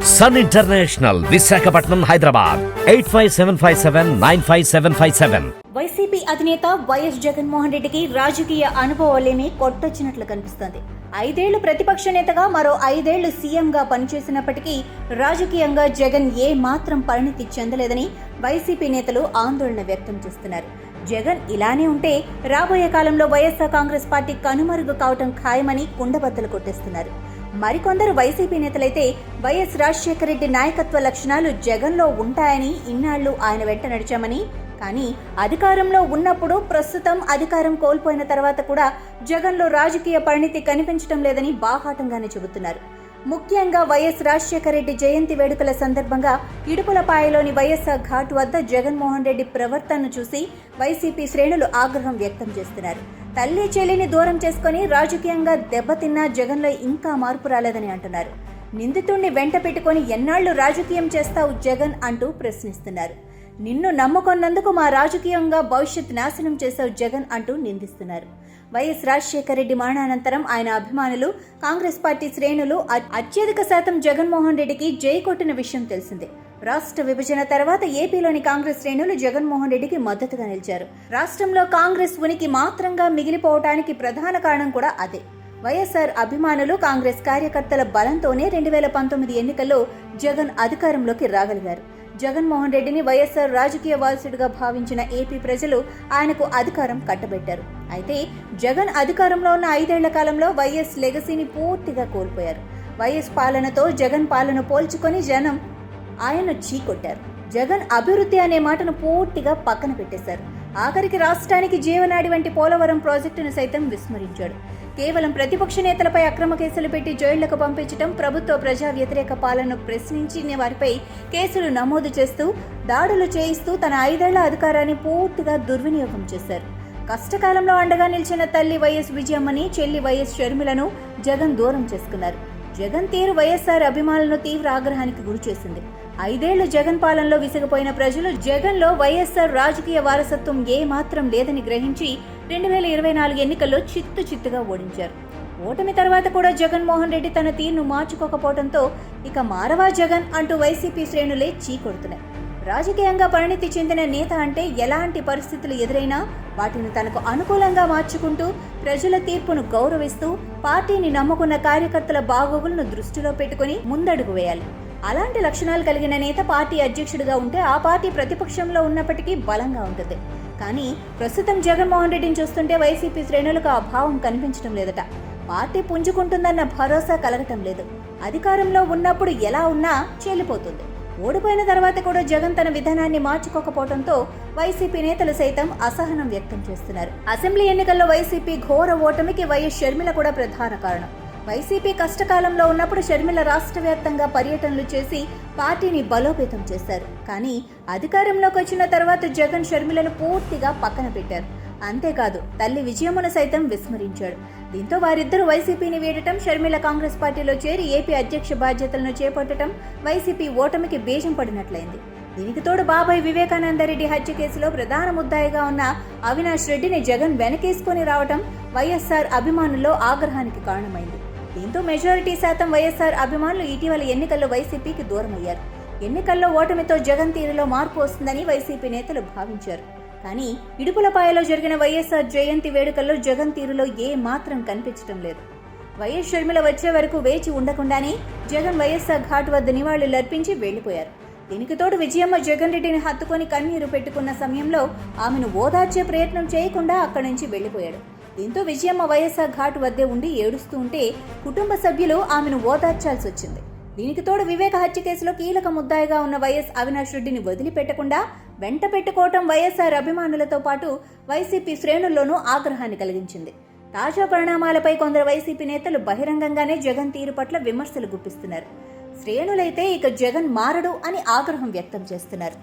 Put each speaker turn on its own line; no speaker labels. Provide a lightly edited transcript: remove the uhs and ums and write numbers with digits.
Sun international, Visakhapatnam, Hyderabad 8575795757.
YCP అధినేత వైఎస్ జగన్మోహన్ రెడ్డికి రాజకీయ అనుభవాలేమీ కొట్టొచ్చినట్లు కనిపిస్తోంది. 5 ఏళ్లు ప్రతిపక్ష నేతగా, మరో 5 ఏళ్లు సీఎంగా పనిచేసినప్పటికీ రాజకీయంగా జగన్ ఏ మాత్రం పరిణితి చెందలేదని వైసీపీ నేతలు ఆందోళన వ్యక్తం చేస్తున్నారు. జగన్ ఇలానే ఉంటే రాబోయే కాలంలో వైఎస్ఆర్ కాంగ్రెస్ పార్టీ కనుమరుగు కావటం ఖాయమని కుండబద్దలు కొట్టేస్తున్నారు. మరికొందరు వైసీపీ నేతలైతే వైఎస్ రాజశేఖర రెడ్డి నాయకత్వ లక్షణాలు జగన్లో ఉంటాయని, ఇన్నాళ్లు ఆయన వెంట నడిచామని, కానీ అధికారంలో ఉన్నప్పుడు, ప్రస్తుతం అధికారం కోల్పోయిన తర్వాత కూడా జగన్లో రాజకీయ పరిణితి కనిపించడం లేదని బాహాటంగానే చెబుతున్నారు. ముఖ్యంగా వైఎస్ రాజశేఖర రెడ్డి జయంతి వేడుకల సందర్భంగా ఇడుపులపాయలోని వైఎస్ఆర్ ఘాట్ వద్ద జగన్మోహన్ రెడ్డి ప్రవర్తనను చూసి వైసీపీ శ్రేణులు ఆగ్రహం వ్యక్తం చేస్తున్నారు. తల్లి చెల్లిని దూరం చేసుకుని రాజకీయంగా దెబ్బతిన్నా జగన్లో ఇంకా మార్పు రాలేదని అంటున్నారు. నిందితుణ్ణి వెంట పెట్టుకుని ఎన్నాళ్లు రాజకీయం చేస్తావు జగన్ అంటూ ప్రశ్నిస్తున్నారు. నిన్ను నమ్ముకున్నందుకు మా రాజకీయంగా భవిష్యత్ నాశనం చేశావు జగన్ అంటూ నిందిస్తున్నారు. వైఎస్ రాజశేఖర రెడ్డి మరణానంతరం ఆయన అభిమానులు, కాంగ్రెస్ పార్టీ శ్రేణులు అత్యధిక శాతం జగన్మోహన్ రెడ్డికి జై కొట్టిన విషయం తెలిసిందే. రాష్ట్ర విభజన తర్వాత ఏపీలోని కాంగ్రెస్ శ్రేణులు జగన్మోహన్ రెడ్డికి మద్దతుగా నిలిచారు. రాష్ట్రంలో కాంగ్రెస్ ఉనికి మాత్రంగా మిగిలిపోవటానికి ప్రధాన కారణం కూడా అదే. వైఎస్ఆర్ అభిమానులు, కాంగ్రెస్ కార్యకర్తల బలంతోనే 2019 ఎన్నికల్లో జగన్ అధికారంలోకి రాగలిగారు. జగన్మోహన్ రెడ్డిని వైఎస్ఆర్ రాజకీయ వారసుడిగా భావించిన ఏపీ ప్రజలు ఆయనకు అధికారం కట్టబెట్టారు. అయితే జగన్ అధికారంలో ఉన్న 5 ఏళ్ల కాలంలో వైఎస్ లెగసీని పూర్తిగా కోల్పోయారు. వైఎస్ పాలనతో జగన్ పాలన పోల్చుకొని జనం ఆయన్ను చీకొట్టారు. జగన్ అభివృద్ధి అనే మాటను పూర్తిగా పక్కన పెట్టేశారు. ఆఖరికి రాష్ట్రానికి జీవనాడి వంటి పోలవరం ప్రాజెక్టును సైతం విస్మరించాడు. కేవలం ప్రతిపక్ష నేతలపై అక్రమ కేసులు పెట్టి జైళ్లకు పంపించడం, ప్రభుత్వ ప్రజా వ్యతిరేక పాలనను ప్రశ్నించిన వారిపై కేసులు నమోదు చేస్తూ దాడులు చేయిస్తూ తన 5 ఏళ్ల అధికారాన్ని పూర్తిగా దుర్వినియోగం చేశారు. కష్టకాలంలో అండగా నిలిచిన తల్లి వైఎస్ విజయమ్మని, చెల్లి వైఎస్ షర్మిలను జగన్ దూరం చేసుకున్నారు. జగన్ తీరు వైఎస్ఆర్ అభిమానులను తీవ్ర ఆగ్రహానికి గురిచేసింది. 5 ఏళ్లు జగన్ పాలనలో విసిగిపోయిన ప్రజలు జగన్లో వైఎస్ఆర్ రాజకీయ వారసత్వం ఏ మాత్రం లేదని గ్రహించి 2024 ఎన్నికల్లో చిత్తుగా ఓడించారు. ఓటమి తర్వాత కూడా జగన్మోహన్ రెడ్డి తన తీరును మార్చుకోకపోవడంతో ఇక మారవా జగన్ అంటూ వైసీపీ శ్రేణులే చీకొడుతున్నాయి. రాజకీయంగా పరిణితి చెందిన నేత అంటే ఎలాంటి పరిస్థితులు ఎదురైనా వాటిని తనకు అనుకూలంగా మార్చుకుంటూ, ప్రజల తీర్పును గౌరవిస్తూ, పార్టీని నమ్ముకున్న కార్యకర్తల బాగోగులను దృష్టిలో పెట్టుకుని ముందడుగు వేయాలి. అలాంటి లక్షణాలు కలిగిన నేత పార్టీ అధ్యక్షుడిగా ఉంటే ఆ పార్టీ ప్రతిపక్షంలో ఉన్నప్పటికీ బలంగా ఉంటుంది. కానీ ప్రస్తుతం జగన్మోహన్ రెడ్డిని చూస్తుంటే వైసీపీ శ్రేణులకు ఆ భావం కనిపించడం లేదట. పార్టీ పుంజుకుంటుందన్న భరోసా కలగటం లేదు. అధికారంలో ఉన్నప్పుడు ఎలా ఉన్నా చెల్లిపోతుంది. ఓడిపోయిన తర్వాత కూడా జగన్ తన విధానాన్ని మార్చుకోకపోవడంతో వైసీపీ నేతలు సైతం అసహనం వ్యక్తం చేస్తున్నారు. అసెంబ్లీ ఎన్నికల్లో వైసీపీ ఘోర ఓటమికి వైఎస్ షర్మిల కూడా ప్రధాన కారణం. వైసీపీ కష్టకాలంలో ఉన్నప్పుడు షర్మిల రాష్ట్ర వ్యాప్తంగా పర్యటనలు చేసి పార్టీని బలోపేతం చేశారు. కానీ అధికారంలోకి వచ్చిన తర్వాత జగన్ షర్మిలను పూర్తిగా పక్కన పెట్టారు. అంతేకాదు తల్లి విజయమ్మను సైతం విస్మరించాడు. దీంతో వారిద్దరూ వైసీపీని వీడటం, షర్మిల కాంగ్రెస్ పార్టీలో చేరి ఏపీ అధ్యక్ష బాధ్యతలను చేపట్టడం వైసీపీ ఓటమికి బీజం పడినట్లయింది. దీనికి తోడు బాబాయ్ వివేకానందరెడ్డి హత్య కేసులో ప్రధాన ముద్దాయిగా ఉన్న అవినాష్ రెడ్డిని జగన్ వెనకేసుకొని రావడం వైఎస్ఆర్ అభిమానుల్లో ఆగ్రహానికి కారణమైంది. దీంతో మెజారిటీ శాతం వైఎస్ఆర్ అభిమానులు ఇటీవల ఎన్నికల్లో వైసీపీకి దూరమయ్యారు. ఎన్నికల్లో ఓటమితో జగన్ తీరులో మార్పు వస్తుందని వైసీపీ నేతలు భావించారు. కానీ ఇడుపులపాయలో జరిగిన వైఎస్ఆర్ జయంతి వేడుకల్లో జగన్ తీరులో ఏ మాత్రం కనిపించడం లేదు. వైఎస్ షర్మిల వచ్చే వరకు వేచి ఉండకుండానే జగన్ వైఎస్ఆర్ ఘాట్ వద్ద నివాళులర్పించి వెళ్లిపోయారు. దీనికి తోడు విజయమ్మ జగన్ రెడ్డిని హత్తుకొని కన్నీరు పెట్టుకున్న సమయంలో ఆమెను ఓదార్చే ప్రయత్నం చేయకుండా అక్కడి నుంచి వెళ్లిపోయాడు. దీంతో విజయమ్మ వైఎస్ఆర్ ఘాట్ వద్దే ఉండి ఏడుస్తూ ఉంటే కుటుంబ సభ్యులు ఆమెను ఓదార్చాల్సి వచ్చింది. దీనికి తోడు వివేక హత్య కేసులో కీలక ముద్దాయిగా ఉన్న వైఎస్ అవినాష్ రెడ్డిని వదిలిపెట్టకుండా వెంట పెట్టుకోవటం వైఎస్ఆర్ అభిమానులతో పాటు వైసీపీ శ్రేణుల్లోనూ ఆగ్రహాన్ని కలిగించింది. తాజా పరిణామాలపై కొందరు వైసీపీ నేతలు బహిరంగంగానే జగన్ తీరు పట్ల విమర్శలు గుప్పిస్తున్నారు. శ్రేణులైతే ఇక జగన్ మారడు అని ఆగ్రహం వ్యక్తం చేస్తున్నారు.